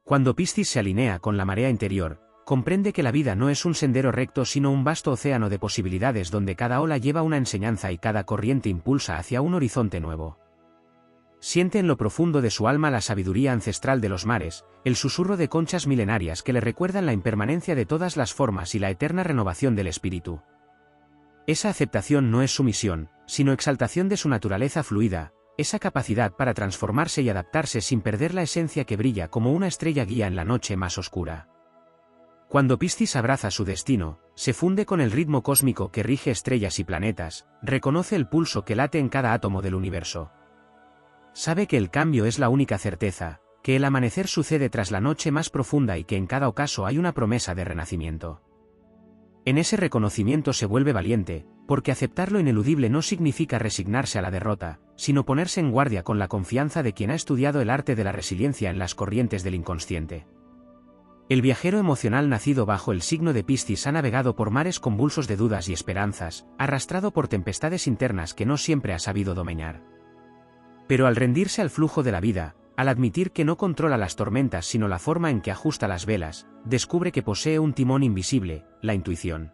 Cuando Piscis se alinea con la marea interior, comprende que la vida no es un sendero recto sino un vasto océano de posibilidades donde cada ola lleva una enseñanza y cada corriente impulsa hacia un horizonte nuevo. Siente en lo profundo de su alma la sabiduría ancestral de los mares, el susurro de conchas milenarias que le recuerdan la impermanencia de todas las formas y la eterna renovación del espíritu. Esa aceptación no es sumisión, sino exaltación de su naturaleza fluida, esa capacidad para transformarse y adaptarse sin perder la esencia que brilla como una estrella guía en la noche más oscura. Cuando Piscis abraza su destino, se funde con el ritmo cósmico que rige estrellas y planetas, reconoce el pulso que late en cada átomo del universo. Sabe que el cambio es la única certeza, que el amanecer sucede tras la noche más profunda y que en cada ocaso hay una promesa de renacimiento. En ese reconocimiento se vuelve valiente, porque aceptar lo ineludible no significa resignarse a la derrota, sino ponerse en guardia con la confianza de quien ha estudiado el arte de la resiliencia en las corrientes del inconsciente. El viajero emocional nacido bajo el signo de Piscis ha navegado por mares convulsos de dudas y esperanzas, arrastrado por tempestades internas que no siempre ha sabido domeñar. Pero al rendirse al flujo de la vida, al admitir que no controla las tormentas sino la forma en que ajusta las velas, descubre que posee un timón invisible, la intuición.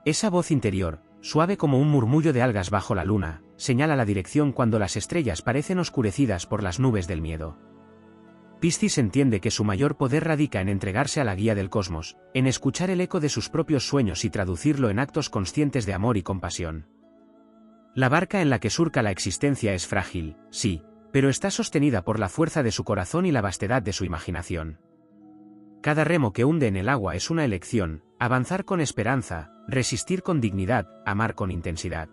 Esa voz interior, suave como un murmullo de algas bajo la luna, señala la dirección cuando las estrellas parecen oscurecidas por las nubes del miedo. Piscis entiende que su mayor poder radica en entregarse a la guía del cosmos, en escuchar el eco de sus propios sueños y traducirlo en actos conscientes de amor y compasión. La barca en la que surca la existencia es frágil, sí, pero está sostenida por la fuerza de su corazón y la vastedad de su imaginación. Cada remo que hunde en el agua es una elección, avanzar con esperanza, resistir con dignidad, amar con intensidad.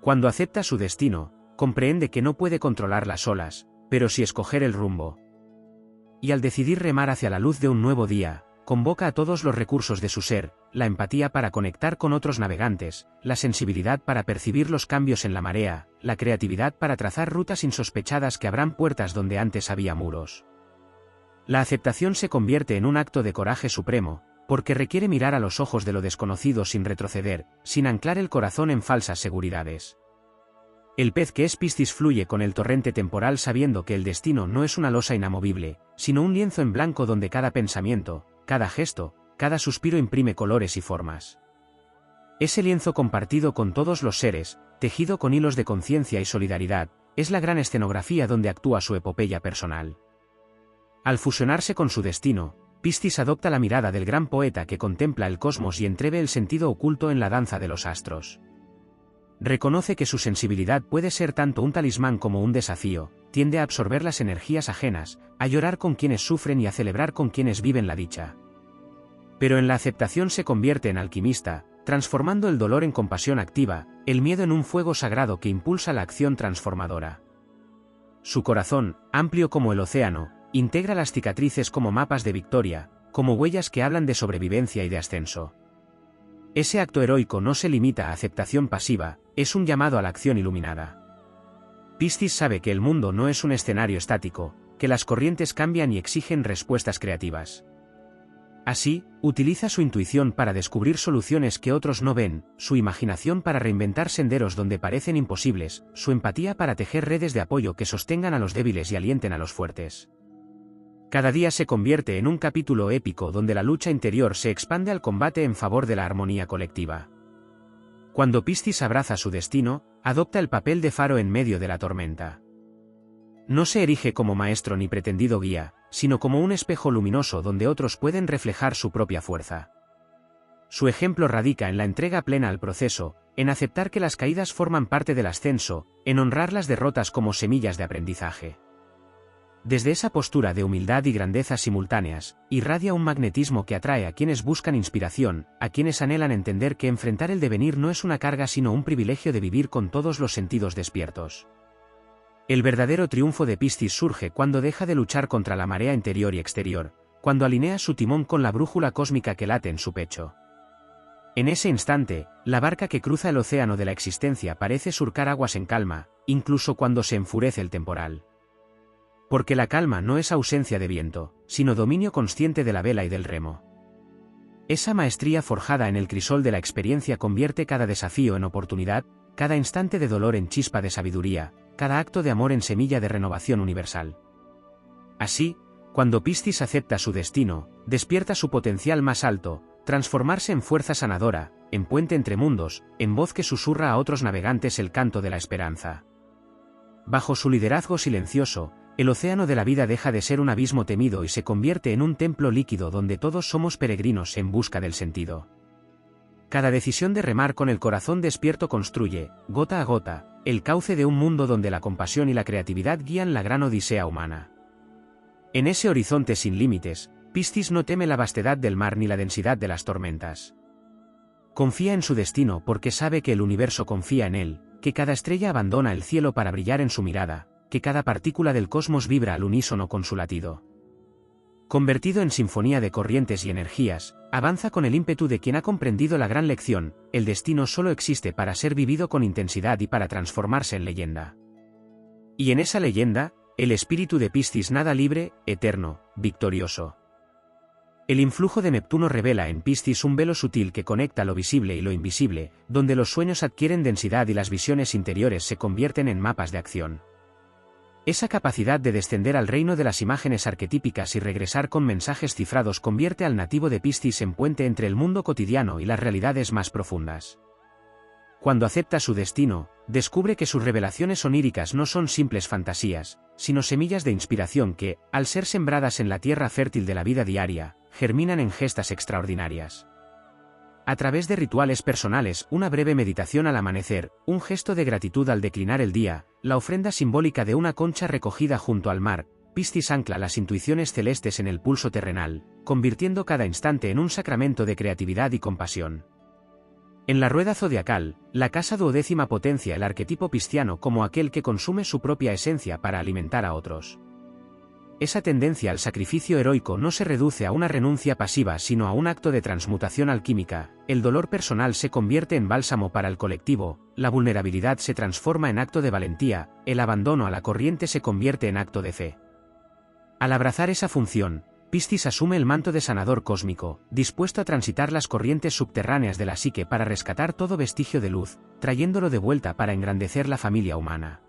Cuando acepta su destino, comprende que no puede controlar las olas, pero sí escoger el rumbo. Y al decidir remar hacia la luz de un nuevo día, convoca a todos los recursos de su ser, la empatía para conectar con otros navegantes, la sensibilidad para percibir los cambios en la marea, la creatividad para trazar rutas insospechadas que abran puertas donde antes había muros. La aceptación se convierte en un acto de coraje supremo, porque requiere mirar a los ojos de lo desconocido sin retroceder, sin anclar el corazón en falsas seguridades. El pez que es Piscis fluye con el torrente temporal sabiendo que el destino no es una losa inamovible, sino un lienzo en blanco donde cada pensamiento, cada gesto, cada suspiro imprime colores y formas. Ese lienzo compartido con todos los seres, tejido con hilos de conciencia y solidaridad, es la gran escenografía donde actúa su epopeya personal. Al fusionarse con su destino, Piscis adopta la mirada del gran poeta que contempla el cosmos y entreve el sentido oculto en la danza de los astros. Reconoce que su sensibilidad puede ser tanto un talismán como un desafío, tiende a absorber las energías ajenas, a llorar con quienes sufren y a celebrar con quienes viven la dicha. Pero en la aceptación se convierte en alquimista, transformando el dolor en compasión activa, el miedo en un fuego sagrado que impulsa la acción transformadora. Su corazón, amplio como el océano, integra las cicatrices como mapas de victoria, como huellas que hablan de sobrevivencia y de ascenso. Ese acto heroico no se limita a aceptación pasiva, es un llamado a la acción iluminada. Piscis sabe que el mundo no es un escenario estático, que las corrientes cambian y exigen respuestas creativas. Así, utiliza su intuición para descubrir soluciones que otros no ven, su imaginación para reinventar senderos donde parecen imposibles, su empatía para tejer redes de apoyo que sostengan a los débiles y alienten a los fuertes. Cada día se convierte en un capítulo épico donde la lucha interior se expande al combate en favor de la armonía colectiva. Cuando Piscis abraza su destino, adopta el papel de faro en medio de la tormenta. No se erige como maestro ni pretendido guía, sino como un espejo luminoso donde otros pueden reflejar su propia fuerza. Su ejemplo radica en la entrega plena al proceso, en aceptar que las caídas forman parte del ascenso, en honrar las derrotas como semillas de aprendizaje. Desde esa postura de humildad y grandeza simultáneas, irradia un magnetismo que atrae a quienes buscan inspiración, a quienes anhelan entender que enfrentar el devenir no es una carga sino un privilegio de vivir con todos los sentidos despiertos. El verdadero triunfo de Piscis surge cuando deja de luchar contra la marea interior y exterior, cuando alinea su timón con la brújula cósmica que late en su pecho. En ese instante, la barca que cruza el océano de la existencia parece surcar aguas en calma, incluso cuando se enfurece el temporal. Porque la calma no es ausencia de viento, sino dominio consciente de la vela y del remo. Esa maestría forjada en el crisol de la experiencia convierte cada desafío en oportunidad, cada instante de dolor en chispa de sabiduría, cada acto de amor en semilla de renovación universal. Así, Cuando Piscis acepta su destino, despierta su potencial más alto, transformarse en fuerza sanadora, en puente entre mundos, en voz que susurra a otros navegantes el canto de la esperanza. Bajo su liderazgo silencioso, el océano de la vida deja de ser un abismo temido y se convierte en un templo líquido donde todos somos peregrinos en busca del sentido. Cada decisión de remar con el corazón despierto construye, gota a gota, el cauce de un mundo donde la compasión y la creatividad guían la gran odisea humana. En ese horizonte sin límites, Piscis no teme la vastedad del mar ni la densidad de las tormentas. Confía en su destino porque sabe que el universo confía en él, que cada estrella abandona el cielo para brillar en su mirada, que cada partícula del cosmos vibra al unísono con su latido. Convertido en sinfonía de corrientes y energías, avanza con el ímpetu de quien ha comprendido la gran lección: el destino solo existe para ser vivido con intensidad y para transformarse en leyenda. Y en esa leyenda, el espíritu de Piscis nada libre, eterno, victorioso. El influjo de Neptuno revela en Piscis un velo sutil que conecta lo visible y lo invisible, donde los sueños adquieren densidad y las visiones interiores se convierten en mapas de acción. Esa capacidad de descender al reino de las imágenes arquetípicas y regresar con mensajes cifrados convierte al nativo de Piscis en puente entre el mundo cotidiano y las realidades más profundas. Cuando acepta su destino, descubre que sus revelaciones oníricas no son simples fantasías, sino semillas de inspiración que, al ser sembradas en la tierra fértil de la vida diaria, germinan en gestas extraordinarias. A través de rituales personales, una breve meditación al amanecer, un gesto de gratitud al declinar el día, la ofrenda simbólica de una concha recogida junto al mar, Piscis ancla las intuiciones celestes en el pulso terrenal, convirtiendo cada instante en un sacramento de creatividad y compasión. En la rueda zodiacal, la casa duodécima potencia el arquetipo pisciano como aquel que consume su propia esencia para alimentar a otros. Esa tendencia al sacrificio heroico no se reduce a una renuncia pasiva sino a un acto de transmutación alquímica, el dolor personal se convierte en bálsamo para el colectivo, la vulnerabilidad se transforma en acto de valentía, el abandono a la corriente se convierte en acto de fe. Al abrazar esa función, Piscis asume el manto de sanador cósmico, dispuesto a transitar las corrientes subterráneas de la psique para rescatar todo vestigio de luz, trayéndolo de vuelta para engrandecer la familia humana.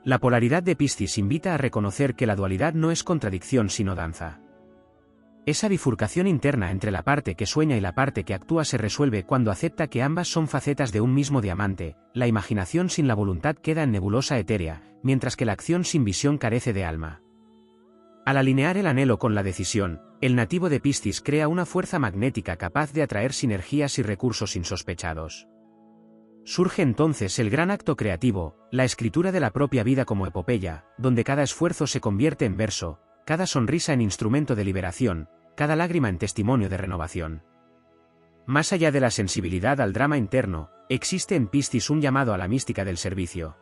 La polaridad de Piscis invita a reconocer que la dualidad no es contradicción sino danza. Esa bifurcación interna entre la parte que sueña y la parte que actúa se resuelve cuando acepta que ambas son facetas de un mismo diamante, la imaginación sin la voluntad queda en nebulosa etérea, mientras que la acción sin visión carece de alma. Al alinear el anhelo con la decisión, el nativo de Piscis crea una fuerza magnética capaz de atraer sinergias y recursos insospechados. Surge entonces el gran acto creativo, la escritura de la propia vida como epopeya, donde cada esfuerzo se convierte en verso, cada sonrisa en instrumento de liberación, cada lágrima en testimonio de renovación. Más allá de la sensibilidad al drama interno, existe en Piscis un llamado a la mística del servicio.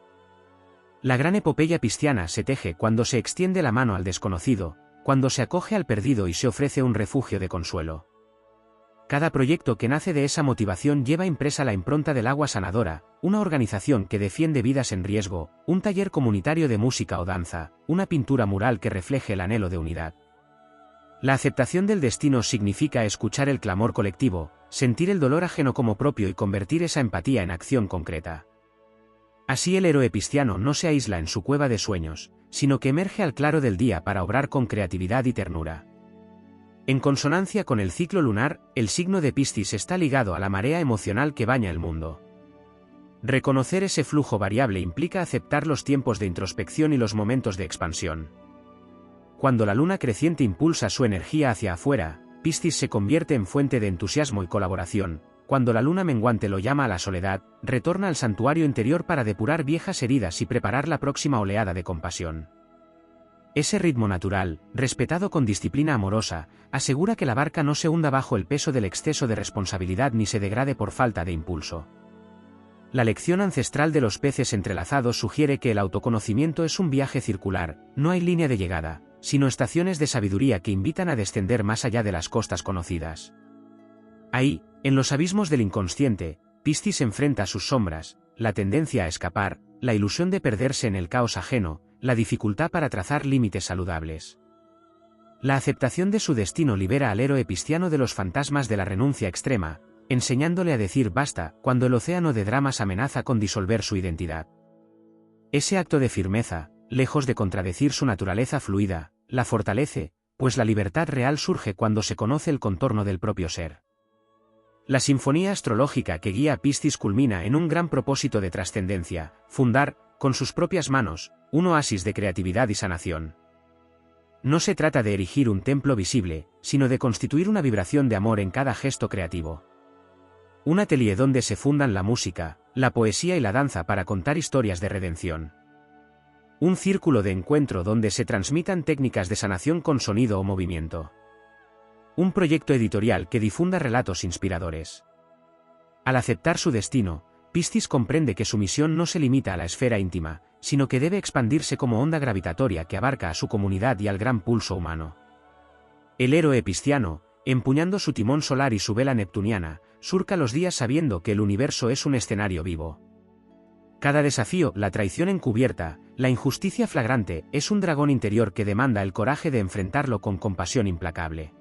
La gran epopeya pisciana se teje cuando se extiende la mano al desconocido, cuando se acoge al perdido y se ofrece un refugio de consuelo. Cada proyecto que nace de esa motivación lleva impresa la impronta del agua sanadora, una organización que defiende vidas en riesgo, un taller comunitario de música o danza, una pintura mural que refleje el anhelo de unidad. La aceptación del destino significa escuchar el clamor colectivo, sentir el dolor ajeno como propio y convertir esa empatía en acción concreta. Así el héroe pisciano no se aísla en su cueva de sueños, sino que emerge al claro del día para obrar con creatividad y ternura. En consonancia con el ciclo lunar, el signo de Piscis está ligado a la marea emocional que baña el mundo. Reconocer ese flujo variable implica aceptar los tiempos de introspección y los momentos de expansión. Cuando la luna creciente impulsa su energía hacia afuera, Piscis se convierte en fuente de entusiasmo y colaboración. Cuando la luna menguante lo llama a la soledad, retorna al santuario interior para depurar viejas heridas y preparar la próxima oleada de compasión. Ese ritmo natural, respetado con disciplina amorosa, asegura que la barca no se hunda bajo el peso del exceso de responsabilidad ni se degrade por falta de impulso. La lección ancestral de los peces entrelazados sugiere que el autoconocimiento es un viaje circular, no hay línea de llegada, sino estaciones de sabiduría que invitan a descender más allá de las costas conocidas. Ahí, en los abismos del inconsciente, Piscis enfrenta sus sombras, la tendencia a escapar, la ilusión de perderse en el caos ajeno, la dificultad para trazar límites saludables. La aceptación de su destino libera al héroe pisciano de los fantasmas de la renuncia extrema, enseñándole a decir basta cuando el océano de dramas amenaza con disolver su identidad. Ese acto de firmeza, lejos de contradecir su naturaleza fluida, la fortalece, pues la libertad real surge cuando se conoce el contorno del propio ser. La sinfonía astrológica que guía a Piscis culmina en un gran propósito de trascendencia: fundar, con sus propias manos, un oasis de creatividad y sanación. No se trata de erigir un templo visible, sino de constituir una vibración de amor en cada gesto creativo. Un atelier donde se fundan la música, la poesía y la danza para contar historias de redención. Un círculo de encuentro donde se transmitan técnicas de sanación con sonido o movimiento. Un proyecto editorial que difunda relatos inspiradores. Al aceptar su destino, Piscis comprende que su misión no se limita a la esfera íntima, sino que debe expandirse como onda gravitatoria que abarca a su comunidad y al gran pulso humano. El héroe pisciano, empuñando su timón solar y su vela neptuniana, surca los días sabiendo que el universo es un escenario vivo. Cada desafío, la traición encubierta, la injusticia flagrante, es un dragón interior que demanda el coraje de enfrentarlo con compasión implacable.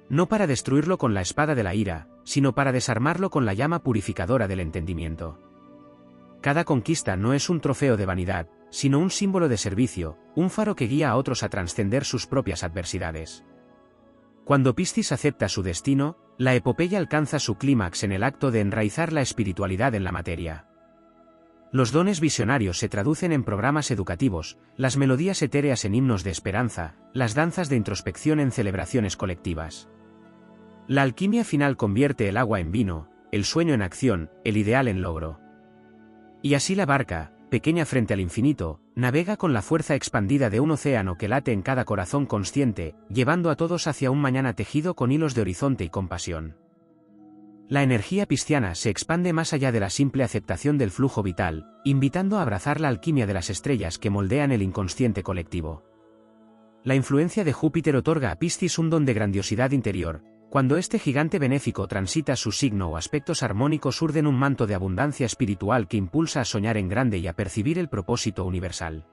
No para destruirlo con la espada de la ira, sino para desarmarlo con la llama purificadora del entendimiento. Cada conquista no es un trofeo de vanidad, sino un símbolo de servicio, un faro que guía a otros a trascender sus propias adversidades. Cuando Piscis acepta su destino, la epopeya alcanza su clímax en el acto de enraizar la espiritualidad en la materia. Los dones visionarios se traducen en programas educativos, las melodías etéreas en himnos de esperanza, las danzas de introspección en celebraciones colectivas. La alquimia final convierte el agua en vino, el sueño en acción, el ideal en logro. Y así la barca, pequeña frente al infinito, navega con la fuerza expandida de un océano que late en cada corazón consciente, llevando a todos hacia un mañana tejido con hilos de horizonte y compasión. La energía pisciana se expande más allá de la simple aceptación del flujo vital, invitando a abrazar la alquimia de las estrellas que moldean el inconsciente colectivo. La influencia de Júpiter otorga a Piscis un don de grandiosidad interior. Cuando este gigante benéfico transita su signo o aspectos armónicos urden un manto de abundancia espiritual que impulsa a soñar en grande y a percibir el propósito universal.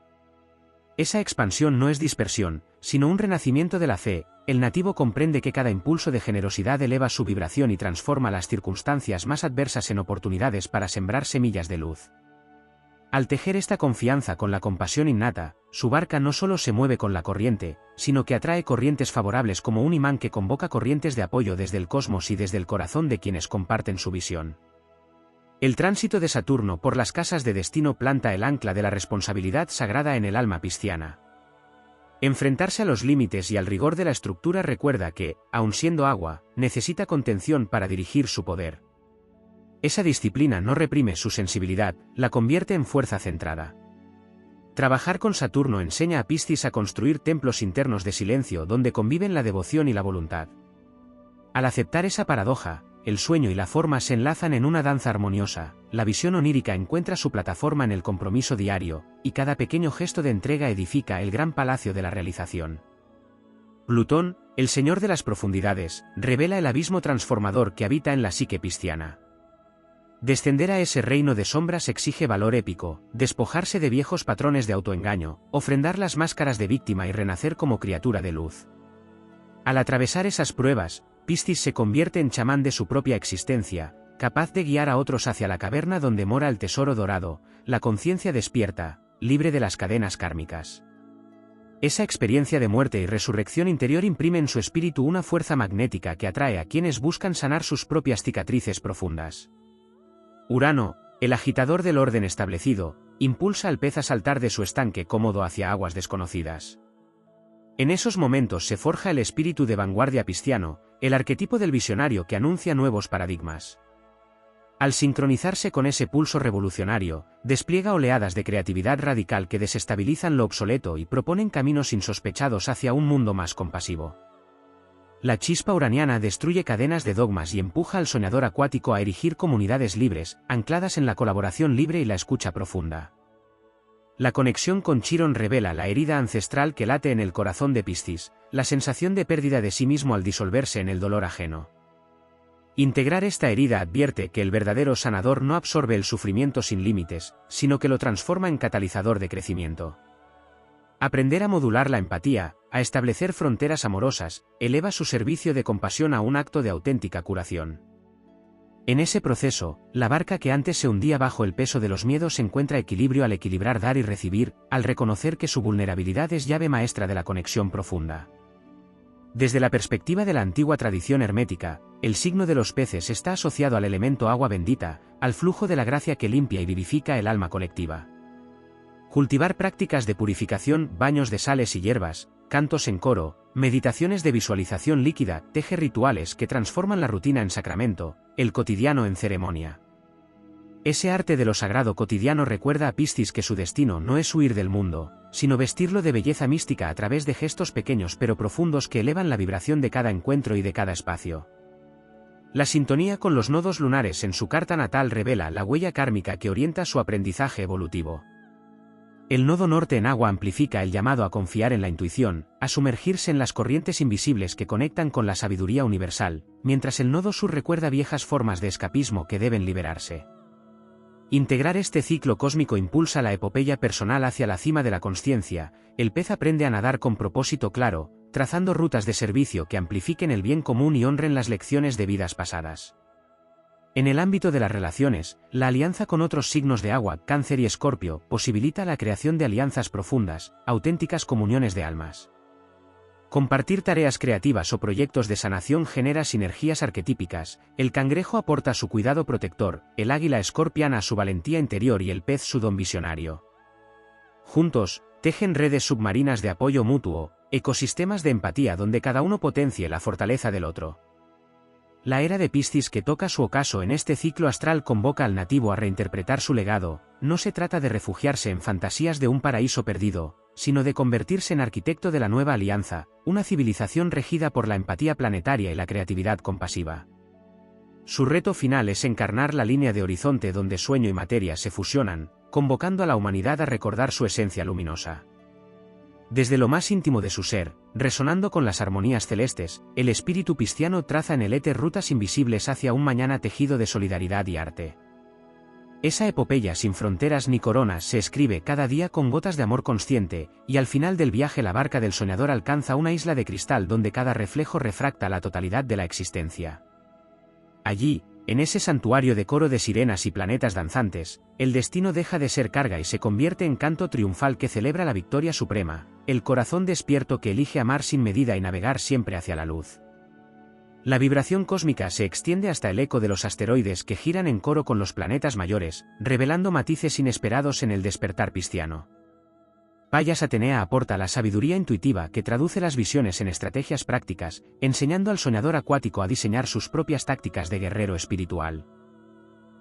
Esa expansión no es dispersión, sino un renacimiento de la fe. El nativo comprende que cada impulso de generosidad eleva su vibración y transforma las circunstancias más adversas en oportunidades para sembrar semillas de luz. Al tejer esta confianza con la compasión innata, su barca no solo se mueve con la corriente, sino que atrae corrientes favorables como un imán que convoca corrientes de apoyo desde el cosmos y desde el corazón de quienes comparten su visión. El tránsito de Saturno por las casas de destino planta el ancla de la responsabilidad sagrada en el alma pisciana. Enfrentarse a los límites y al rigor de la estructura recuerda que, aun siendo agua, necesita contención para dirigir su poder. Esa disciplina no reprime su sensibilidad, la convierte en fuerza centrada. Trabajar con Saturno enseña a Piscis a construir templos internos de silencio donde conviven la devoción y la voluntad. Al aceptar esa paradoja, el sueño y la forma se enlazan en una danza armoniosa, la visión onírica encuentra su plataforma en el compromiso diario, y cada pequeño gesto de entrega edifica el gran palacio de la realización. Plutón, el señor de las profundidades, revela el abismo transformador que habita en la psique pisciana. Descender a ese reino de sombras exige valor épico, despojarse de viejos patrones de autoengaño, ofrendar las máscaras de víctima y renacer como criatura de luz. Al atravesar esas pruebas, Piscis se convierte en chamán de su propia existencia, capaz de guiar a otros hacia la caverna donde mora el tesoro dorado, la conciencia despierta, libre de las cadenas kármicas. Esa experiencia de muerte y resurrección interior imprime en su espíritu una fuerza magnética que atrae a quienes buscan sanar sus propias cicatrices profundas. Urano, el agitador del orden establecido, impulsa al pez a saltar de su estanque cómodo hacia aguas desconocidas. En esos momentos se forja el espíritu de vanguardia pisciano, el arquetipo del visionario que anuncia nuevos paradigmas. Al sincronizarse con ese pulso revolucionario, despliega oleadas de creatividad radical que desestabilizan lo obsoleto y proponen caminos insospechados hacia un mundo más compasivo. La chispa uraniana destruye cadenas de dogmas y empuja al soñador acuático a erigir comunidades libres, ancladas en la colaboración libre y la escucha profunda. La conexión con Chiron revela la herida ancestral que late en el corazón de Piscis, la sensación de pérdida de sí mismo al disolverse en el dolor ajeno. Integrar esta herida advierte que el verdadero sanador no absorbe el sufrimiento sin límites, sino que lo transforma en catalizador de crecimiento. Aprender a modular la empatía, a establecer fronteras amorosas, eleva su servicio de compasión a un acto de auténtica curación. En ese proceso, la barca que antes se hundía bajo el peso de los miedos encuentra equilibrio al equilibrar dar y recibir, al reconocer que su vulnerabilidad es llave maestra de la conexión profunda. Desde la perspectiva de la antigua tradición hermética, el signo de los peces está asociado al elemento agua bendita, al flujo de la gracia que limpia y vivifica el alma colectiva. Cultivar prácticas de purificación, baños de sales y hierbas, cantos en coro, meditaciones de visualización líquida, teje rituales que transforman la rutina en sacramento, el cotidiano en ceremonia. Ese arte de lo sagrado cotidiano recuerda a Piscis que su destino no es huir del mundo, sino vestirlo de belleza mística a través de gestos pequeños pero profundos que elevan la vibración de cada encuentro y de cada espacio. La sintonía con los nodos lunares en su carta natal revela la huella kármica que orienta su aprendizaje evolutivo. El nodo norte en agua amplifica el llamado a confiar en la intuición, a sumergirse en las corrientes invisibles que conectan con la sabiduría universal, mientras el nodo sur recuerda viejas formas de escapismo que deben liberarse. Integrar este ciclo cósmico impulsa la epopeya personal hacia la cima de la consciencia. El pez aprende a nadar con propósito claro, trazando rutas de servicio que amplifiquen el bien común y honren las lecciones de vidas pasadas. En el ámbito de las relaciones, la alianza con otros signos de agua, Cáncer y Escorpio, posibilita la creación de alianzas profundas, auténticas comuniones de almas. Compartir tareas creativas o proyectos de sanación genera sinergias arquetípicas. El cangrejo aporta su cuidado protector, el águila escorpiana su valentía interior y el pez su don visionario. Juntos, tejen redes submarinas de apoyo mutuo, ecosistemas de empatía donde cada uno potencie la fortaleza del otro. La era de Piscis que toca su ocaso en este ciclo astral convoca al nativo a reinterpretar su legado. No se trata de refugiarse en fantasías de un paraíso perdido, sino de convertirse en arquitecto de la nueva alianza, una civilización regida por la empatía planetaria y la creatividad compasiva. Su reto final es encarnar la línea de horizonte donde sueño y materia se fusionan, convocando a la humanidad a recordar su esencia luminosa. Desde lo más íntimo de su ser, resonando con las armonías celestes, el espíritu pisciano traza en el éter rutas invisibles hacia un mañana tejido de solidaridad y arte. Esa epopeya sin fronteras ni coronas se escribe cada día con gotas de amor consciente, y al final del viaje la barca del soñador alcanza una isla de cristal donde cada reflejo refracta la totalidad de la existencia. Allí, en ese santuario de coro de sirenas y planetas danzantes, el destino deja de ser carga y se convierte en canto triunfal que celebra la victoria suprema, el corazón despierto que elige amar sin medida y navegar siempre hacia la luz. La vibración cósmica se extiende hasta el eco de los asteroides que giran en coro con los planetas mayores, revelando matices inesperados en el despertar pisciano. Payas Atenea aporta la sabiduría intuitiva que traduce las visiones en estrategias prácticas, enseñando al soñador acuático a diseñar sus propias tácticas de guerrero espiritual.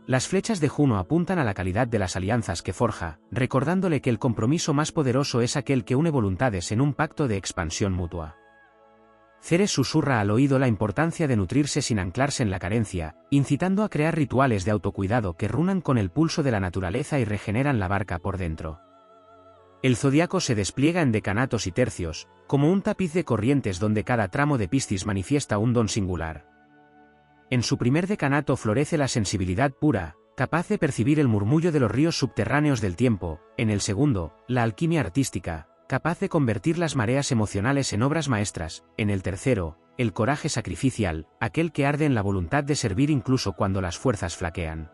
Las flechas de Juno apuntan a la calidad de las alianzas que forja, recordándole que el compromiso más poderoso es aquel que une voluntades en un pacto de expansión mutua. Ceres susurra al oído la importancia de nutrirse sin anclarse en la carencia, incitando a crear rituales de autocuidado que runan con el pulso de la naturaleza y regeneran la barca por dentro. El zodiaco se despliega en decanatos y tercios, como un tapiz de corrientes donde cada tramo de Piscis manifiesta un don singular. En su primer decanato florece la sensibilidad pura, capaz de percibir el murmullo de los ríos subterráneos del tiempo; en el segundo, la alquimia artística, capaz de convertir las mareas emocionales en obras maestras; en el tercero, el coraje sacrificial, aquel que arde en la voluntad de servir incluso cuando las fuerzas flaquean.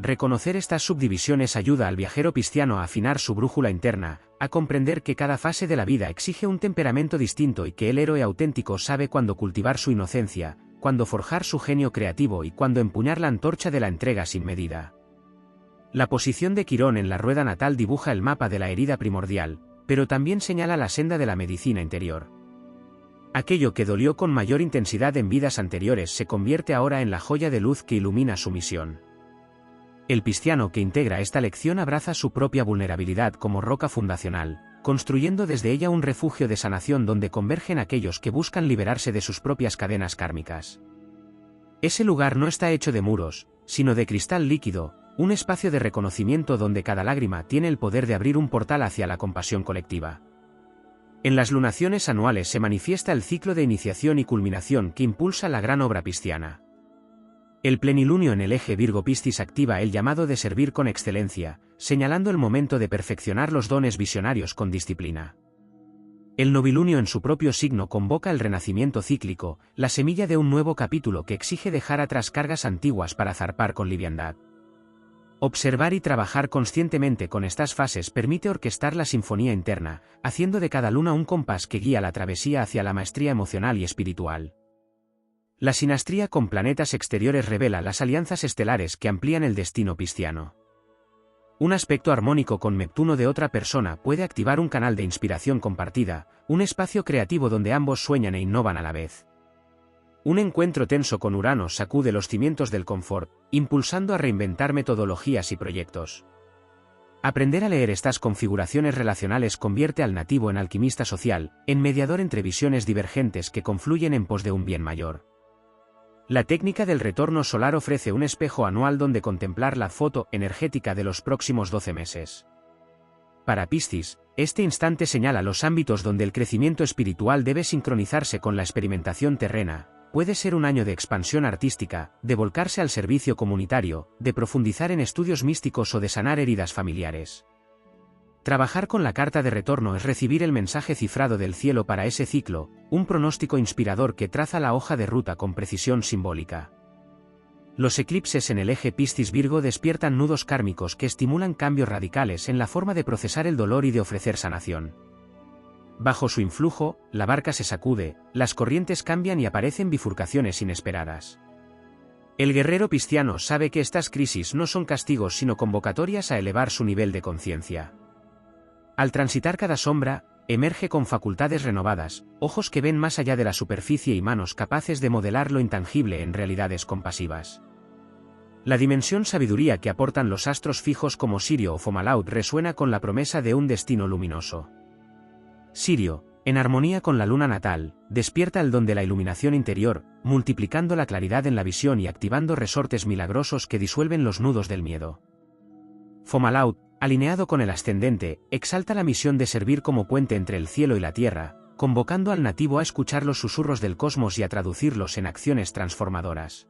Reconocer estas subdivisiones ayuda al viajero pisciano a afinar su brújula interna, a comprender que cada fase de la vida exige un temperamento distinto y que el héroe auténtico sabe cuándo cultivar su inocencia, cuándo forjar su genio creativo y cuándo empuñar la antorcha de la entrega sin medida. La posición de Quirón en la rueda natal dibuja el mapa de la herida primordial, pero también señala la senda de la medicina interior. Aquello que dolió con mayor intensidad en vidas anteriores se convierte ahora en la joya de luz que ilumina su misión. El pisciano que integra esta lección abraza su propia vulnerabilidad como roca fundacional, construyendo desde ella un refugio de sanación donde convergen aquellos que buscan liberarse de sus propias cadenas kármicas. Ese lugar no está hecho de muros, sino de cristal líquido, un espacio de reconocimiento donde cada lágrima tiene el poder de abrir un portal hacia la compasión colectiva. En las lunaciones anuales se manifiesta el ciclo de iniciación y culminación que impulsa la gran obra pisciana. El plenilunio en el eje Virgo-Piscis activa el llamado de servir con excelencia, señalando el momento de perfeccionar los dones visionarios con disciplina. El novilunio en su propio signo convoca el renacimiento cíclico, la semilla de un nuevo capítulo que exige dejar atrás cargas antiguas para zarpar con liviandad. Observar y trabajar conscientemente con estas fases permite orquestar la sinfonía interna, haciendo de cada luna un compás que guía la travesía hacia la maestría emocional y espiritual. La sinastría con planetas exteriores revela las alianzas estelares que amplían el destino pisciano. Un aspecto armónico con Neptuno de otra persona puede activar un canal de inspiración compartida, un espacio creativo donde ambos sueñan e innovan a la vez. Un encuentro tenso con Urano sacude los cimientos del confort, impulsando a reinventar metodologías y proyectos. Aprender a leer estas configuraciones relacionales convierte al nativo en alquimista social, en mediador entre visiones divergentes que confluyen en pos de un bien mayor. La técnica del retorno solar ofrece un espejo anual donde contemplar la foto energética de los próximos 12 meses. Para Piscis, este instante señala los ámbitos donde el crecimiento espiritual debe sincronizarse con la experimentación terrena. Puede ser un año de expansión artística, de volcarse al servicio comunitario, de profundizar en estudios místicos o de sanar heridas familiares. Trabajar con la carta de retorno es recibir el mensaje cifrado del cielo para ese ciclo, un pronóstico inspirador que traza la hoja de ruta con precisión simbólica. Los eclipses en el eje Piscis-Virgo despiertan nudos kármicos que estimulan cambios radicales en la forma de procesar el dolor y de ofrecer sanación. Bajo su influjo, la barca se sacude, las corrientes cambian y aparecen bifurcaciones inesperadas. El guerrero pisciano sabe que estas crisis no son castigos sino convocatorias a elevar su nivel de conciencia. Al transitar cada sombra, emerge con facultades renovadas, ojos que ven más allá de la superficie y manos capaces de modelar lo intangible en realidades compasivas. La dimensión sabiduría que aportan los astros fijos como Sirio o Fomalhaut resuena con la promesa de un destino luminoso. Sirio, en armonía con la luna natal, despierta el don de la iluminación interior, multiplicando la claridad en la visión y activando resortes milagrosos que disuelven los nudos del miedo. Fomalhaut, alineado con el ascendente, exalta la misión de servir como puente entre el cielo y la tierra, convocando al nativo a escuchar los susurros del cosmos y a traducirlos en acciones transformadoras.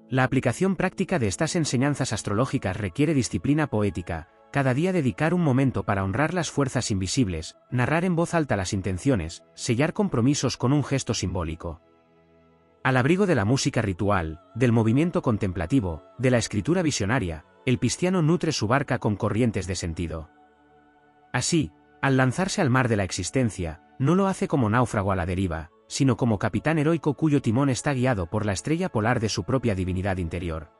La aplicación práctica de estas enseñanzas astrológicas requiere disciplina poética, cada día dedicar un momento para honrar las fuerzas invisibles, narrar en voz alta las intenciones, sellar compromisos con un gesto simbólico. Al abrigo de la música ritual, del movimiento contemplativo, de la escritura visionaria, el pisciano nutre su barca con corrientes de sentido. Así, al lanzarse al mar de la existencia, no lo hace como náufrago a la deriva, sino como capitán heroico cuyo timón está guiado por la estrella polar de su propia divinidad interior.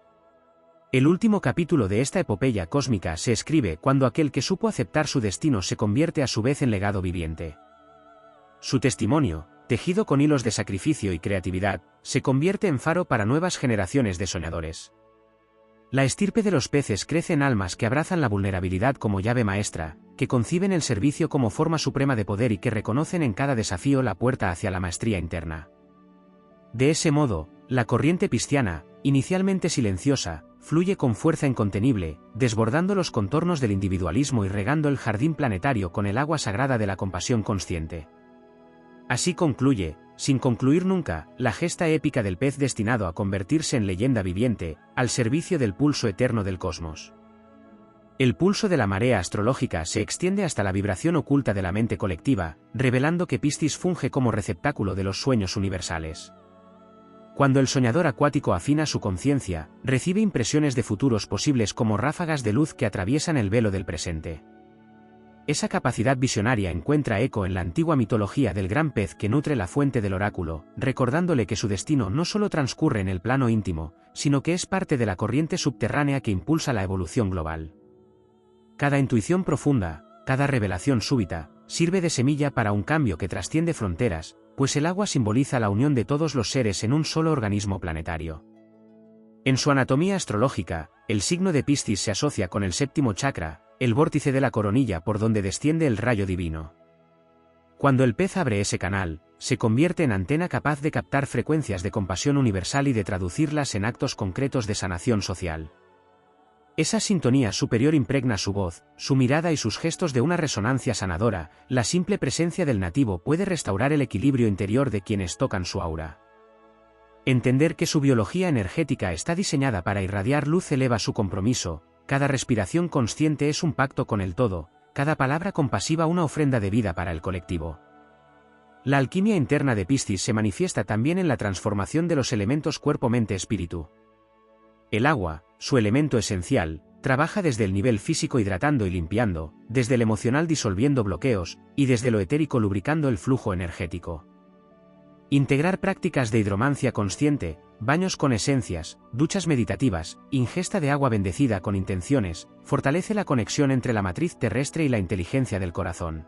El último capítulo de esta epopeya cósmica se escribe cuando aquel que supo aceptar su destino se convierte a su vez en legado viviente. Su testimonio, tejido con hilos de sacrificio y creatividad, se convierte en faro para nuevas generaciones de soñadores. La estirpe de los peces crece en almas que abrazan la vulnerabilidad como llave maestra, que conciben el servicio como forma suprema de poder y que reconocen en cada desafío la puerta hacia la maestría interna. De ese modo, la corriente pisciana, inicialmente silenciosa, fluye con fuerza incontenible, desbordando los contornos del individualismo y regando el jardín planetario con el agua sagrada de la compasión consciente. Así concluye, sin concluir nunca, la gesta épica del pez destinado a convertirse en leyenda viviente, al servicio del pulso eterno del cosmos. El pulso de la marea astrológica se extiende hasta la vibración oculta de la mente colectiva, revelando que Piscis funge como receptáculo de los sueños universales. Cuando el soñador acuático afina su conciencia, recibe impresiones de futuros posibles como ráfagas de luz que atraviesan el velo del presente. Esa capacidad visionaria encuentra eco en la antigua mitología del gran pez que nutre la fuente del oráculo, recordándole que su destino no solo transcurre en el plano íntimo, sino que es parte de la corriente subterránea que impulsa la evolución global. Cada intuición profunda, cada revelación súbita, sirve de semilla para un cambio que trasciende fronteras, pues el agua simboliza la unión de todos los seres en un solo organismo planetario. En su anatomía astrológica, el signo de Piscis se asocia con el séptimo chakra, el vórtice de la coronilla por donde desciende el rayo divino. Cuando el pez abre ese canal, se convierte en antena capaz de captar frecuencias de compasión universal y de traducirlas en actos concretos de sanación social. Esa sintonía superior impregna su voz, su mirada y sus gestos de una resonancia sanadora. La simple presencia del nativo puede restaurar el equilibrio interior de quienes tocan su aura. Entender que su biología energética está diseñada para irradiar luz eleva su compromiso. Cada respiración consciente es un pacto con el todo, cada palabra compasiva una ofrenda de vida para el colectivo. La alquimia interna de Piscis se manifiesta también en la transformación de los elementos cuerpo-mente-espíritu. El agua, su elemento esencial, trabaja desde el nivel físico hidratando y limpiando, desde el emocional disolviendo bloqueos, y desde lo etérico lubricando el flujo energético. Integrar prácticas de hidromancia consciente, baños con esencias, duchas meditativas, ingesta de agua bendecida con intenciones, fortalece la conexión entre la matriz terrestre y la inteligencia del corazón.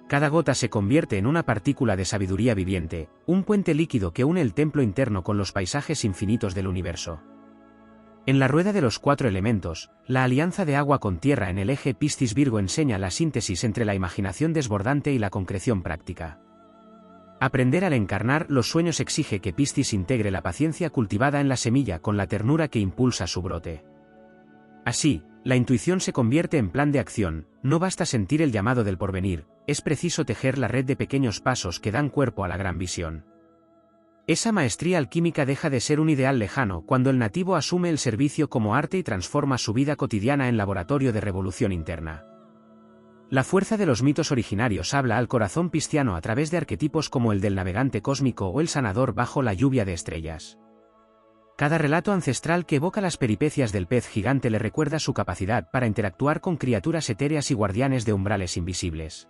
Cada gota se convierte en una partícula de sabiduría viviente, un puente líquido que une el templo interno con los paisajes infinitos del universo. En la rueda de los 4 elementos, la alianza de agua con tierra en el eje Piscis-Virgo enseña la síntesis entre la imaginación desbordante y la concreción práctica. Aprender al encarnar los sueños exige que Piscis integre la paciencia cultivada en la semilla con la ternura que impulsa su brote. Así, la intuición se convierte en plan de acción, no basta sentir el llamado del porvenir, es preciso tejer la red de pequeños pasos que dan cuerpo a la gran visión. Esa maestría alquímica deja de ser un ideal lejano cuando el nativo asume el servicio como arte y transforma su vida cotidiana en laboratorio de revolución interna. La fuerza de los mitos originarios habla al corazón pisciano a través de arquetipos como el del navegante cósmico o el sanador bajo la lluvia de estrellas. Cada relato ancestral que evoca las peripecias del pez gigante le recuerda su capacidad para interactuar con criaturas etéreas y guardianes de umbrales invisibles.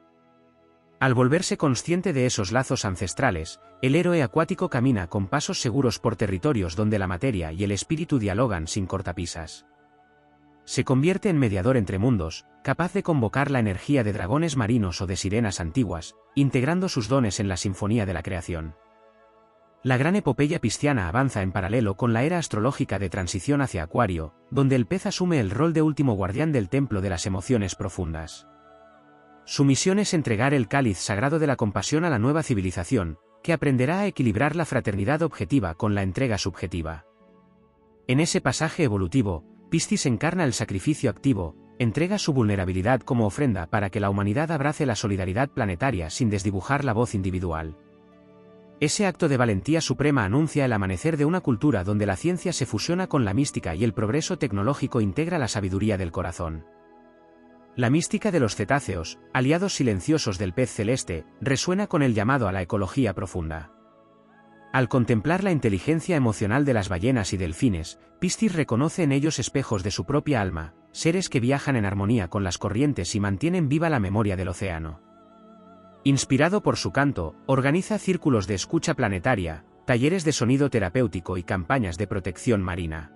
Al volverse consciente de esos lazos ancestrales, el héroe acuático camina con pasos seguros por territorios donde la materia y el espíritu dialogan sin cortapisas. Se convierte en mediador entre mundos, capaz de convocar la energía de dragones marinos o de sirenas antiguas, integrando sus dones en la sinfonía de la creación. La gran epopeya pisciana avanza en paralelo con la era astrológica de transición hacia Acuario, donde el pez asume el rol de último guardián del templo de las emociones profundas. Su misión es entregar el cáliz sagrado de la compasión a la nueva civilización, que aprenderá a equilibrar la fraternidad objetiva con la entrega subjetiva. En ese pasaje evolutivo, Piscis encarna el sacrificio activo, entrega su vulnerabilidad como ofrenda para que la humanidad abrace la solidaridad planetaria sin desdibujar la voz individual. Ese acto de valentía suprema anuncia el amanecer de una cultura donde la ciencia se fusiona con la mística y el progreso tecnológico integra la sabiduría del corazón. La mística de los cetáceos, aliados silenciosos del pez celeste, resuena con el llamado a la ecología profunda. Al contemplar la inteligencia emocional de las ballenas y delfines, Piscis reconoce en ellos espejos de su propia alma, seres que viajan en armonía con las corrientes y mantienen viva la memoria del océano. Inspirado por su canto, organiza círculos de escucha planetaria, talleres de sonido terapéutico y campañas de protección marina.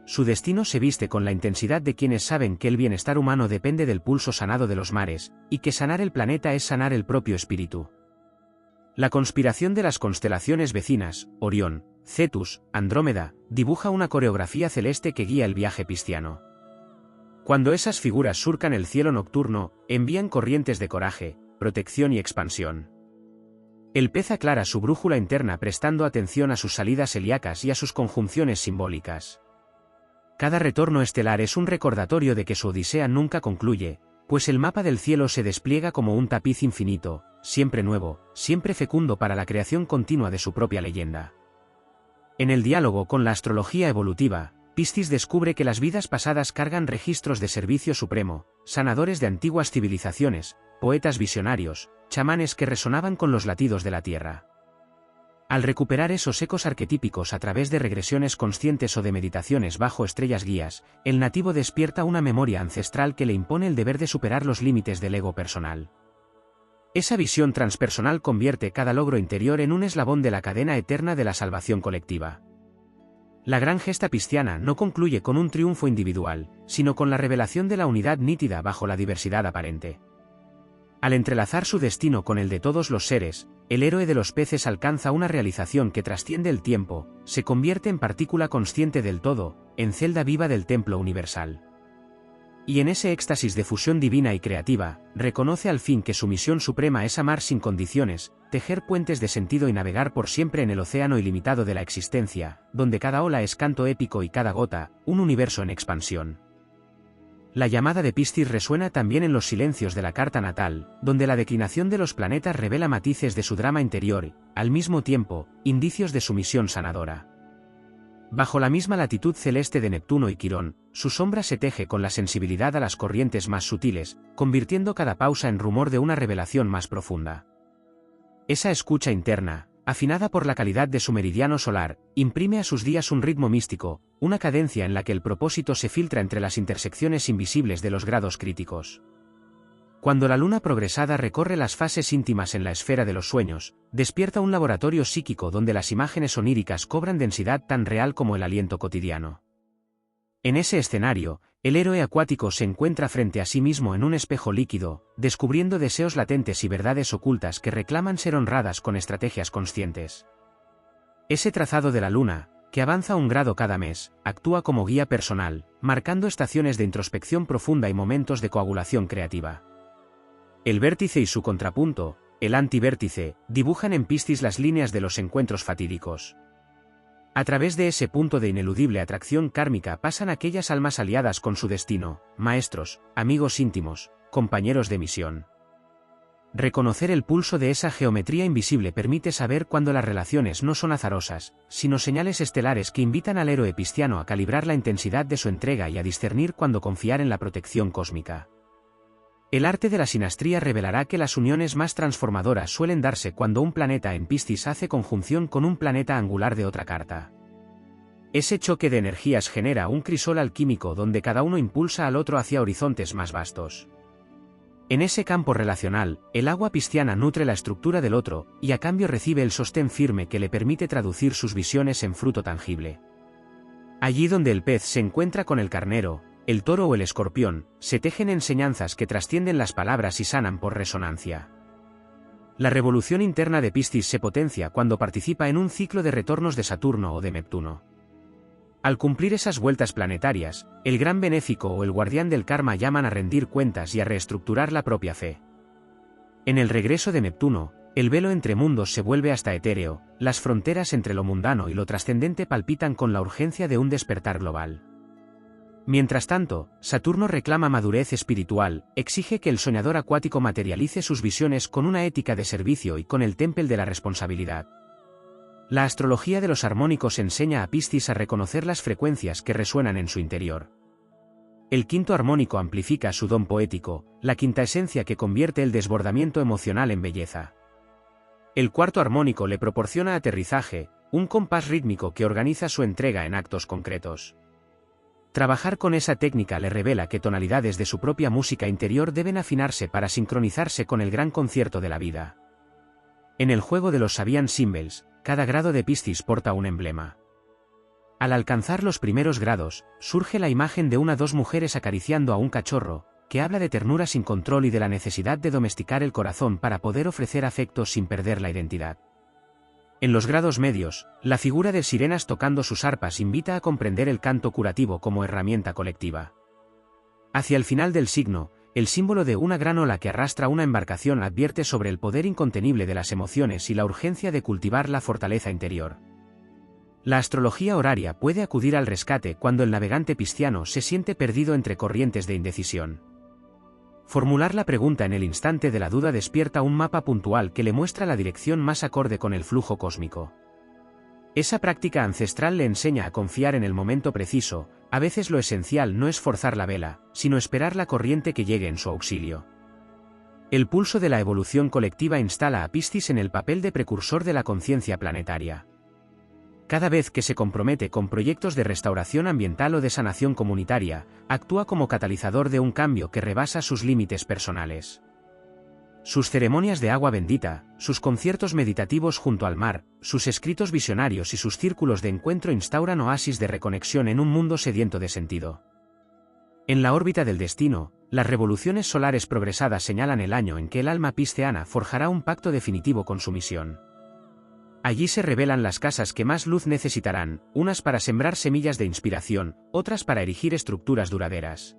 Su destino se viste con la intensidad de quienes saben que el bienestar humano depende del pulso sanado de los mares, y que sanar el planeta es sanar el propio espíritu. La conspiración de las constelaciones vecinas, Orión, Cetus, Andrómeda, dibuja una coreografía celeste que guía el viaje pisciano. Cuando esas figuras surcan el cielo nocturno, envían corrientes de coraje, protección y expansión. El pez aclara su brújula interna prestando atención a sus salidas helíacas y a sus conjunciones simbólicas. Cada retorno estelar es un recordatorio de que su odisea nunca concluye, pues el mapa del cielo se despliega como un tapiz infinito, siempre nuevo, siempre fecundo para la creación continua de su propia leyenda. En el diálogo con la astrología evolutiva, Piscis descubre que las vidas pasadas cargan registros de servicio supremo, sanadores de antiguas civilizaciones, poetas visionarios, chamanes que resonaban con los latidos de la tierra. Al recuperar esos ecos arquetípicos a través de regresiones conscientes o de meditaciones bajo estrellas guías, el nativo despierta una memoria ancestral que le impone el deber de superar los límites del ego personal. Esa visión transpersonal convierte cada logro interior en un eslabón de la cadena eterna de la salvación colectiva. La gran gesta pisciana no concluye con un triunfo individual, sino con la revelación de la unidad nítida bajo la diversidad aparente. Al entrelazar su destino con el de todos los seres, el héroe de los peces alcanza una realización que trasciende el tiempo, se convierte en partícula consciente del todo, en celda viva del templo universal. Y en ese éxtasis de fusión divina y creativa, reconoce al fin que su misión suprema es amar sin condiciones, tejer puentes de sentido y navegar por siempre en el océano ilimitado de la existencia, donde cada ola es canto épico y cada gota, un universo en expansión. La llamada de Piscis resuena también en los silencios de la carta natal, donde la declinación de los planetas revela matices de su drama interior, al mismo tiempo, indicios de su misión sanadora. Bajo la misma latitud celeste de Neptuno y Quirón, su sombra se teje con la sensibilidad a las corrientes más sutiles, convirtiendo cada pausa en rumor de una revelación más profunda. Esa escucha interna, afinada por la calidad de su meridiano solar, imprime a sus días un ritmo místico, una cadencia en la que el propósito se filtra entre las intersecciones invisibles de los grados críticos. Cuando la luna progresada recorre las fases íntimas en la esfera de los sueños, despierta un laboratorio psíquico donde las imágenes oníricas cobran densidad tan real como el aliento cotidiano. En ese escenario, el héroe acuático se encuentra frente a sí mismo en un espejo líquido, descubriendo deseos latentes y verdades ocultas que reclaman ser honradas con estrategias conscientes. Ese trazado de la luna, que avanza un grado cada mes, actúa como guía personal, marcando estaciones de introspección profunda y momentos de coagulación creativa. El vértice y su contrapunto, el antivértice, dibujan en Piscis las líneas de los encuentros fatídicos. A través de ese punto de ineludible atracción kármica pasan aquellas almas aliadas con su destino, maestros, amigos íntimos, compañeros de misión. Reconocer el pulso de esa geometría invisible permite saber cuándo las relaciones no son azarosas, sino señales estelares que invitan al héroe pisciano a calibrar la intensidad de su entrega y a discernir cuándo confiar en la protección cósmica. El arte de la sinastría revelará que las uniones más transformadoras suelen darse cuando un planeta en Piscis hace conjunción con un planeta angular de otra carta. Ese choque de energías genera un crisol alquímico donde cada uno impulsa al otro hacia horizontes más vastos. En ese campo relacional, el agua pisciana nutre la estructura del otro, y a cambio recibe el sostén firme que le permite traducir sus visiones en fruto tangible. Allí donde el pez se encuentra con el carnero, el toro o el escorpión, se tejen enseñanzas que trascienden las palabras y sanan por resonancia. La revolución interna de Piscis se potencia cuando participa en un ciclo de retornos de Saturno o de Neptuno. Al cumplir esas vueltas planetarias, el gran benéfico o el guardián del karma llaman a rendir cuentas y a reestructurar la propia fe. En el regreso de Neptuno, el velo entre mundos se vuelve hasta etéreo, las fronteras entre lo mundano y lo trascendente palpitan con la urgencia de un despertar global. Mientras tanto, Saturno reclama madurez espiritual, exige que el soñador acuático materialice sus visiones con una ética de servicio y con el tempel de la responsabilidad. La astrología de los armónicos enseña a Piscis a reconocer las frecuencias que resuenan en su interior. El quinto armónico amplifica su don poético, la quinta esencia que convierte el desbordamiento emocional en belleza. El cuarto armónico le proporciona aterrizaje, un compás rítmico que organiza su entrega en actos concretos. Trabajar con esa técnica le revela que tonalidades de su propia música interior deben afinarse para sincronizarse con el gran concierto de la vida. En el juego de los Sabian Symbols, cada grado de Piscis porta un emblema. Al alcanzar los primeros grados, surge la imagen de dos mujeres acariciando a un cachorro, que habla de ternura sin control y de la necesidad de domesticar el corazón para poder ofrecer afecto sin perder la identidad. En los grados medios, la figura de sirenas tocando sus arpas invita a comprender el canto curativo como herramienta colectiva. Hacia el final del signo, el símbolo de una gran ola que arrastra una embarcación advierte sobre el poder incontenible de las emociones y la urgencia de cultivar la fortaleza interior. La astrología horaria puede acudir al rescate cuando el navegante pisciano se siente perdido entre corrientes de indecisión. Formular la pregunta en el instante de la duda despierta un mapa puntual que le muestra la dirección más acorde con el flujo cósmico. Esa práctica ancestral le enseña a confiar en el momento preciso. A veces lo esencial no es forzar la vela, sino esperar la corriente que llegue en su auxilio. El pulso de la evolución colectiva instala a Piscis en el papel de precursor de la conciencia planetaria. Cada vez que se compromete con proyectos de restauración ambiental o de sanación comunitaria, actúa como catalizador de un cambio que rebasa sus límites personales. Sus ceremonias de agua bendita, sus conciertos meditativos junto al mar, sus escritos visionarios y sus círculos de encuentro instauran oasis de reconexión en un mundo sediento de sentido. En la órbita del destino, las revoluciones solares progresadas señalan el año en que el alma pisciana forjará un pacto definitivo con su misión. Allí se revelan las casas que más luz necesitarán, unas para sembrar semillas de inspiración, otras para erigir estructuras duraderas.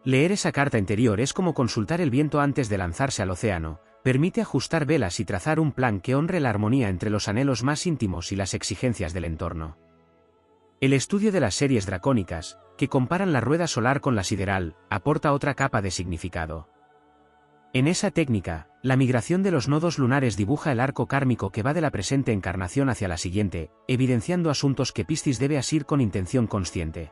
Leer esa carta interior es como consultar el viento antes de lanzarse al océano, permite ajustar velas y trazar un plan que honre la armonía entre los anhelos más íntimos y las exigencias del entorno. El estudio de las series dracónicas, que comparan la rueda solar con la sideral, aporta otra capa de significado. En esa técnica, la migración de los nodos lunares dibuja el arco kármico que va de la presente encarnación hacia la siguiente, evidenciando asuntos que Piscis debe asir con intención consciente.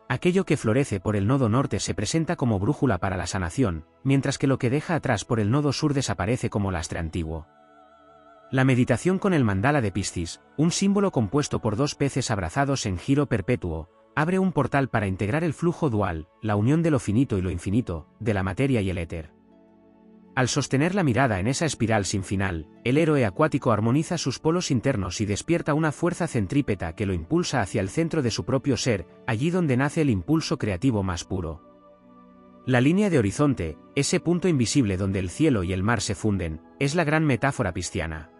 Aquello que florece por el nodo norte se presenta como brújula para la sanación, mientras que lo que deja atrás por el nodo sur desaparece como lastre antiguo. La meditación con el mandala de Piscis, un símbolo compuesto por dos peces abrazados en giro perpetuo, abre un portal para integrar el flujo dual, la unión de lo finito y lo infinito, de la materia y el éter. Al sostener la mirada en esa espiral sin final, el héroe acuático armoniza sus polos internos y despierta una fuerza centrípeta que lo impulsa hacia el centro de su propio ser, allí donde nace el impulso creativo más puro. La línea de horizonte, ese punto invisible donde el cielo y el mar se funden, es la gran metáfora pisciana.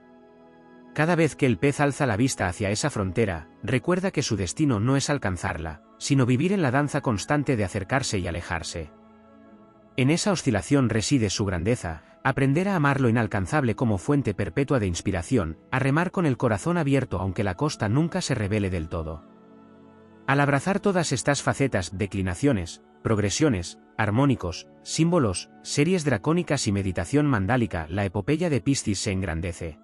Cada vez que el pez alza la vista hacia esa frontera, recuerda que su destino no es alcanzarla, sino vivir en la danza constante de acercarse y alejarse. En esa oscilación reside su grandeza, aprender a amar lo inalcanzable como fuente perpetua de inspiración, a remar con el corazón abierto aunque la costa nunca se revele del todo. Al abrazar todas estas facetas, declinaciones, progresiones, armónicos, símbolos, series dracónicas y meditación mandálica, la epopeya de Piscis se engrandece.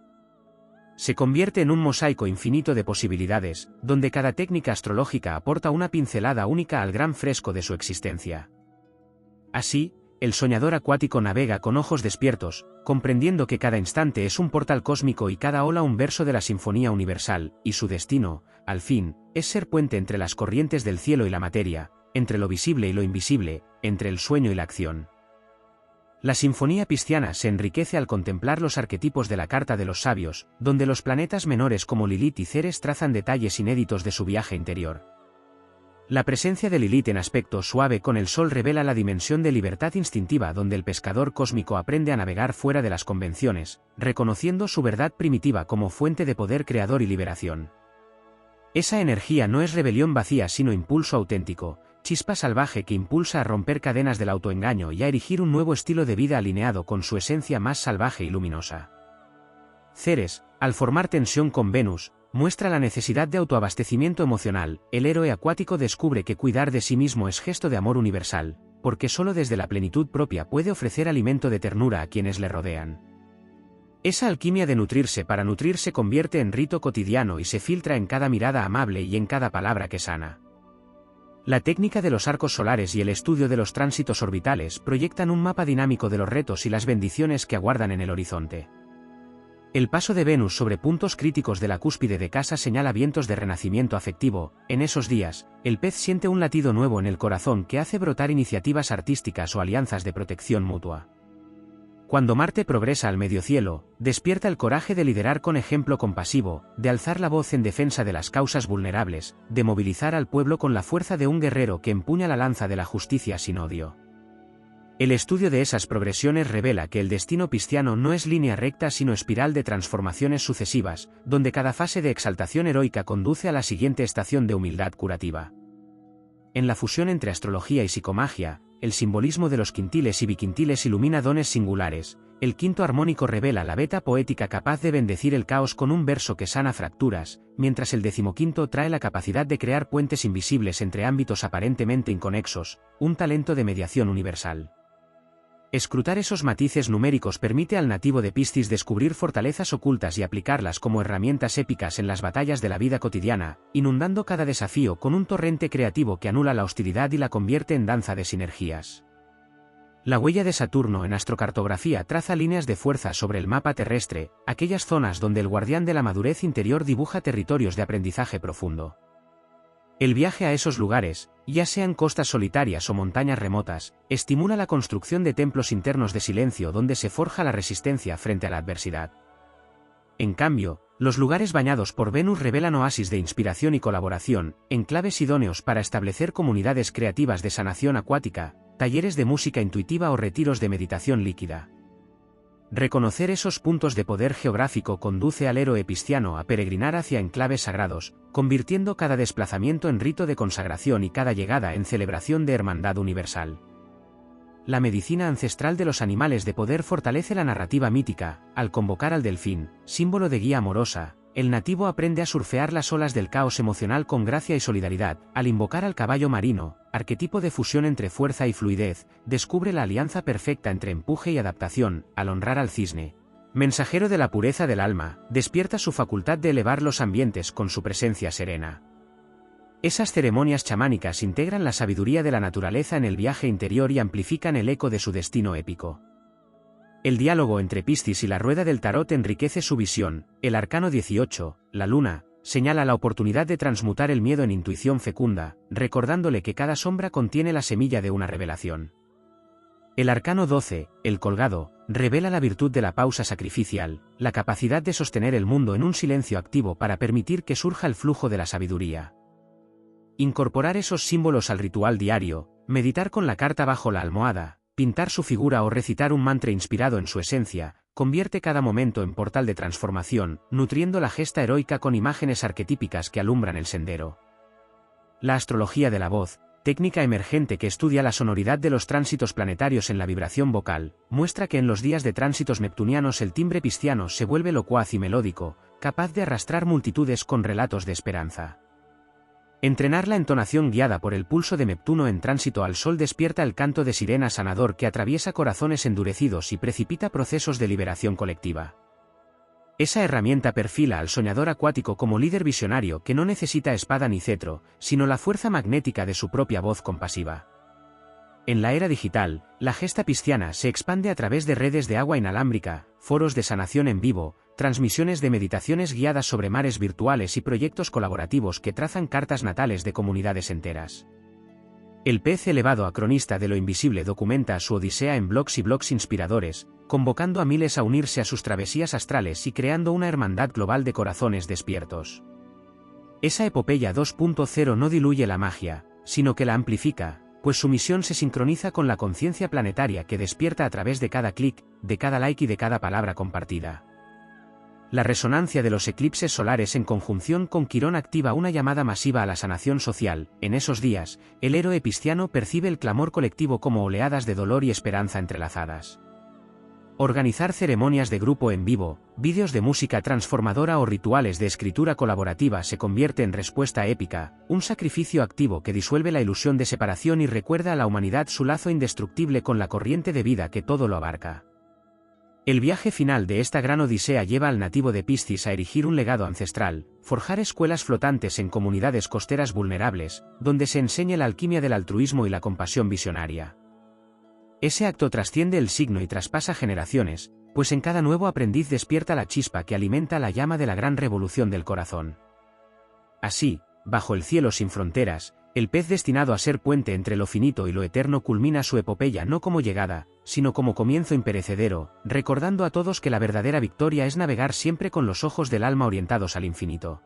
Se convierte en un mosaico infinito de posibilidades, donde cada técnica astrológica aporta una pincelada única al gran fresco de su existencia. Así, el soñador acuático navega con ojos despiertos, comprendiendo que cada instante es un portal cósmico y cada ola un verso de la sinfonía universal, y su destino, al fin, es ser puente entre las corrientes del cielo y la materia, entre lo visible y lo invisible, entre el sueño y la acción. La sinfonía pisciana se enriquece al contemplar los arquetipos de la Carta de los Sabios, donde los planetas menores como Lilith y Ceres trazan detalles inéditos de su viaje interior. La presencia de Lilith en aspecto suave con el Sol revela la dimensión de libertad instintiva donde el pescador cósmico aprende a navegar fuera de las convenciones, reconociendo su verdad primitiva como fuente de poder creador y liberación. Esa energía no es rebelión vacía sino impulso auténtico, chispa salvaje que impulsa a romper cadenas del autoengaño y a erigir un nuevo estilo de vida alineado con su esencia más salvaje y luminosa. Ceres, al formar tensión con Venus, muestra la necesidad de autoabastecimiento emocional. El héroe acuático descubre que cuidar de sí mismo es gesto de amor universal, porque solo desde la plenitud propia puede ofrecer alimento de ternura a quienes le rodean. Esa alquimia de nutrirse para nutrir se convierte en rito cotidiano y se filtra en cada mirada amable y en cada palabra que sana. La técnica de los arcos solares y el estudio de los tránsitos orbitales proyectan un mapa dinámico de los retos y las bendiciones que aguardan en el horizonte. El paso de Venus sobre puntos críticos de la cúspide de casa señala vientos de renacimiento afectivo. En esos días, el pez siente un latido nuevo en el corazón que hace brotar iniciativas artísticas o alianzas de protección mutua. Cuando Marte progresa al mediocielo, despierta el coraje de liderar con ejemplo compasivo, de alzar la voz en defensa de las causas vulnerables, de movilizar al pueblo con la fuerza de un guerrero que empuña la lanza de la justicia sin odio. El estudio de esas progresiones revela que el destino pisciano no es línea recta sino espiral de transformaciones sucesivas, donde cada fase de exaltación heroica conduce a la siguiente estación de humildad curativa. En la fusión entre astrología y psicomagia, el simbolismo de los quintiles y biquintiles ilumina dones singulares. El quinto armónico revela la veta poética capaz de bendecir el caos con un verso que sana fracturas, mientras el decimoquinto trae la capacidad de crear puentes invisibles entre ámbitos aparentemente inconexos, un talento de mediación universal. Escrutar esos matices numéricos permite al nativo de Piscis descubrir fortalezas ocultas y aplicarlas como herramientas épicas en las batallas de la vida cotidiana, inundando cada desafío con un torrente creativo que anula la hostilidad y la convierte en danza de sinergias. La huella de Saturno en astrocartografía traza líneas de fuerza sobre el mapa terrestre, aquellas zonas donde el guardián de la madurez interior dibuja territorios de aprendizaje profundo. El viaje a esos lugares, ya sean costas solitarias o montañas remotas, estimula la construcción de templos internos de silencio donde se forja la resistencia frente a la adversidad. En cambio, los lugares bañados por Venus revelan oasis de inspiración y colaboración, enclaves idóneos para establecer comunidades creativas de sanación acuática, talleres de música intuitiva o retiros de meditación líquida. Reconocer esos puntos de poder geográfico conduce al héroe pisciano a peregrinar hacia enclaves sagrados, convirtiendo cada desplazamiento en rito de consagración y cada llegada en celebración de hermandad universal. La medicina ancestral de los animales de poder fortalece la narrativa mítica. Al convocar al delfín, símbolo de guía amorosa, el nativo aprende a surfear las olas del caos emocional con gracia y solidaridad. Al invocar al caballo marino, arquetipo de fusión entre fuerza y fluidez, descubre la alianza perfecta entre empuje y adaptación. Al honrar al cisne, mensajero de la pureza del alma, despierta su facultad de elevar los ambientes con su presencia serena. Esas ceremonias chamánicas integran la sabiduría de la naturaleza en el viaje interior y amplifican el eco de su destino épico. El diálogo entre Piscis y la rueda del tarot enriquece su visión. El arcano 18, la luna, señala la oportunidad de transmutar el miedo en intuición fecunda, recordándole que cada sombra contiene la semilla de una revelación. El arcano 12, el colgado, revela la virtud de la pausa sacrificial, la capacidad de sostener el mundo en un silencio activo para permitir que surja el flujo de la sabiduría. Incorporar esos símbolos al ritual diario, meditar con la carta bajo la almohada, pintar su figura o recitar un mantra inspirado en su esencia, convierte cada momento en portal de transformación, nutriendo la gesta heroica con imágenes arquetípicas que alumbran el sendero. La astrología de la voz, técnica emergente que estudia la sonoridad de los tránsitos planetarios en la vibración vocal, muestra que en los días de tránsitos neptunianos el timbre pisciano se vuelve locuaz y melódico, capaz de arrastrar multitudes con relatos de esperanza. Entrenar la entonación guiada por el pulso de Neptuno en tránsito al Sol despierta el canto de sirena sanador que atraviesa corazones endurecidos y precipita procesos de liberación colectiva. Esa herramienta perfila al soñador acuático como líder visionario que no necesita espada ni cetro, sino la fuerza magnética de su propia voz compasiva. En la era digital, la gesta pisciana se expande a través de redes de agua inalámbrica, foros de sanación en vivo, transmisiones de meditaciones guiadas sobre mares virtuales y proyectos colaborativos que trazan cartas natales de comunidades enteras. El pez elevado, cronista de lo invisible, documenta su odisea en blogs y blogs inspiradores, convocando a miles a unirse a sus travesías astrales y creando una hermandad global de corazones despiertos. Esa epopeya 2.0 no diluye la magia, sino que la amplifica, pues su misión se sincroniza con la conciencia planetaria que despierta a través de cada clic, de cada like y de cada palabra compartida. La resonancia de los eclipses solares en conjunción con Quirón activa una llamada masiva a la sanación social. En esos días, el héroe pisciano percibe el clamor colectivo como oleadas de dolor y esperanza entrelazadas. Organizar ceremonias de grupo en vivo, vídeos de música transformadora o rituales de escritura colaborativa se convierte en respuesta épica, un sacrificio activo que disuelve la ilusión de separación y recuerda a la humanidad su lazo indestructible con la corriente de vida que todo lo abarca. El viaje final de esta gran odisea lleva al nativo de Piscis a erigir un legado ancestral, forjar escuelas flotantes en comunidades costeras vulnerables, donde se enseñe la alquimia del altruismo y la compasión visionaria. Ese acto trasciende el signo y traspasa generaciones, pues en cada nuevo aprendiz despierta la chispa que alimenta la llama de la gran revolución del corazón. Así, bajo el cielo sin fronteras, el pez destinado a ser puente entre lo finito y lo eterno culmina su epopeya no como llegada, sino como comienzo imperecedero, recordando a todos que la verdadera victoria es navegar siempre con los ojos del alma orientados al infinito.